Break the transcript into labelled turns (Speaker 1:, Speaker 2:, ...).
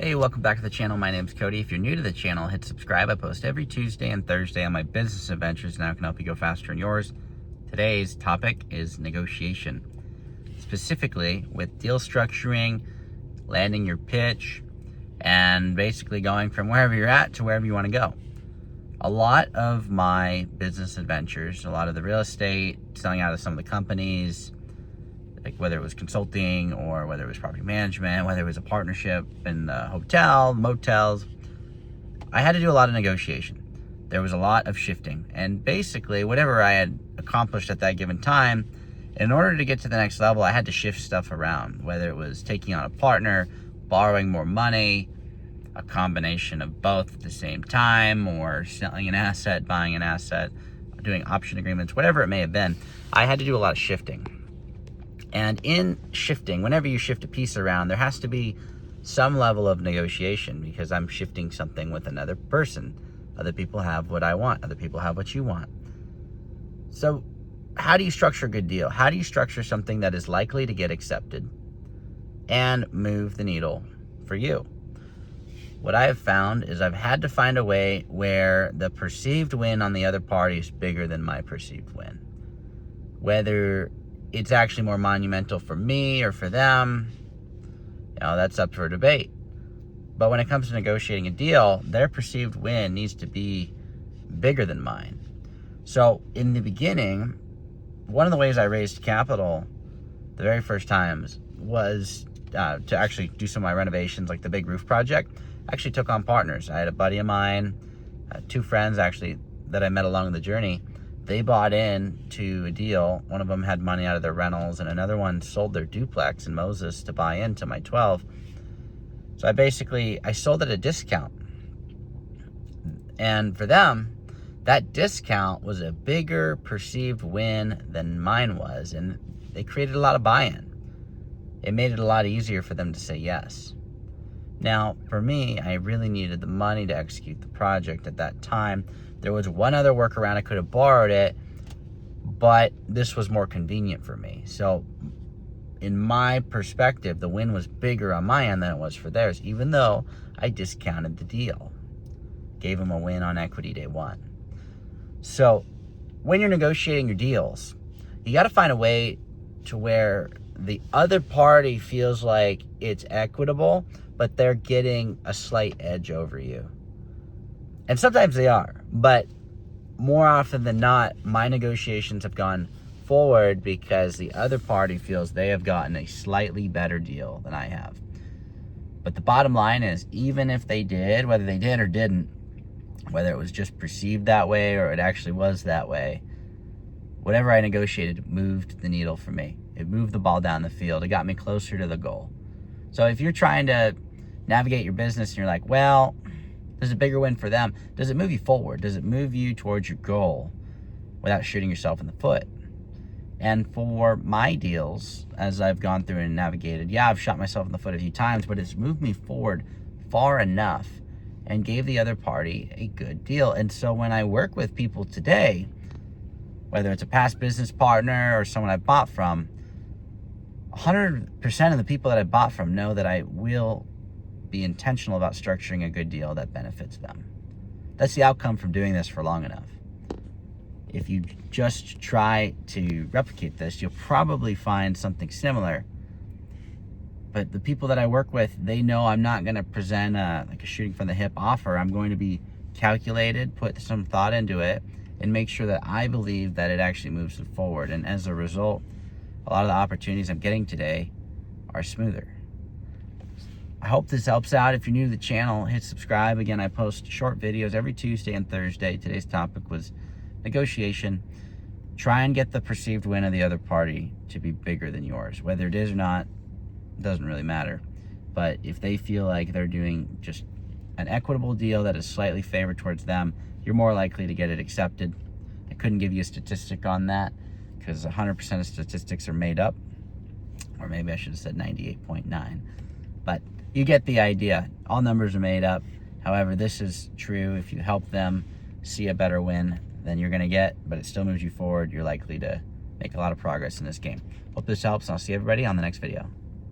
Speaker 1: Hey, welcome back to the channel. My name's Cody. If you're new to the channel, hit subscribe. I post every Tuesday and Thursday on my business adventures, and I can help you go faster in yours. Today's topic is negotiation, specifically with deal structuring, landing your pitch, and basically going from wherever you're at to wherever you want to go. A lot of my business adventures, a lot of the real estate, selling out of some of the companies, like whether it was consulting or whether it was property management, whether it was a partnership in the hotel, motels, I had to do a lot of negotiation. There was a lot of shifting. And basically, whatever I had accomplished at that given time, in order to get to the next level, I had to shift stuff around, whether it was taking on a partner, borrowing more money, a combination of both at the same time, or selling an asset, buying an asset, doing option agreements, whatever it may have been. I had to do a lot of shifting. And in shifting, whenever you shift a piece around, there has to be some level of negotiation because I'm shifting something with another person. Other people have what I want. Other people have what you want. So how do you structure a good deal? How do you structure something that is likely to get accepted and move the needle for you? What I have found is I've had to find a way where the perceived win on the other party is bigger than my perceived win. Whether it's actually more monumental for me or for them, that's up for debate. But when it comes to negotiating a deal, their perceived win needs to be bigger than mine. So in the beginning, one of the ways I raised capital the very first times was to actually do some of my renovations, like the big roof project. I actually took on partners. I had a buddy of mine, two friends actually that I met along the journey. They bought in to a deal. One of them had money out of their rentals, and another one sold their duplex in Moses to buy into my 12. So I sold at a discount. And for them, that discount was a bigger perceived win than mine was, and they created a lot of buy-in. It made it a lot easier for them to say yes. Now, for me, I really needed the money to execute the project at that time. There was one other workaround. I could have borrowed it, but this was more convenient for me. So in my perspective, the win was bigger on my end than it was for theirs, even though I discounted the deal. Gave them a win on equity day one. So when you're negotiating your deals, you got to find a way to where the other party feels like it's equitable, but they're getting a slight edge over you. And sometimes they are, but more often than not, my negotiations have gone forward because the other party feels they have gotten a slightly better deal than I have. But the bottom line is, even if they did, whether they did or didn't, whether it was just perceived that way or it actually was that way, whatever I negotiated moved the needle for me. It moved the ball down the field. It got me closer to the goal. So if you're trying to navigate your business and you're like, well, there's a bigger win for them, does it move you forward? Does it move you towards your goal without shooting yourself in the foot? And for my deals, as I've gone through and navigated, I've shot myself in the foot a few times, but it's moved me forward far enough and gave the other party a good deal. And so when I work with people today, whether it's a past business partner or someone I bought from, 100% of the people that I bought from know that I will be intentional about structuring a good deal that benefits them. That's the outcome from doing this for long enough. If you just try to replicate this, you'll probably find something similar. But the people that I work with, they know I'm not going to present a shooting from the hip offer. I'm going to be calculated, put some thought into it, and make sure that I believe that it actually moves it forward. And as a result, a lot of the opportunities I'm getting today are smoother. I hope this helps out. If you're new to the channel, hit subscribe. Again, I post short videos every Tuesday and Thursday. Today's topic was negotiation. Try and get the perceived win of the other party to be bigger than yours. Whether it is or not, doesn't really matter. But if they feel like they're doing just an equitable deal that is slightly favored towards them, you're more likely to get it accepted. I couldn't give you a statistic on that because 100% of statistics are made up. Or maybe I should have said 98.9. But you get the idea. All numbers are made up. However, this is true. If you help them see a better win than you're going to get, but it still moves you forward, you're likely to make a lot of progress in this game. Hope this helps, and I'll see everybody on the next video.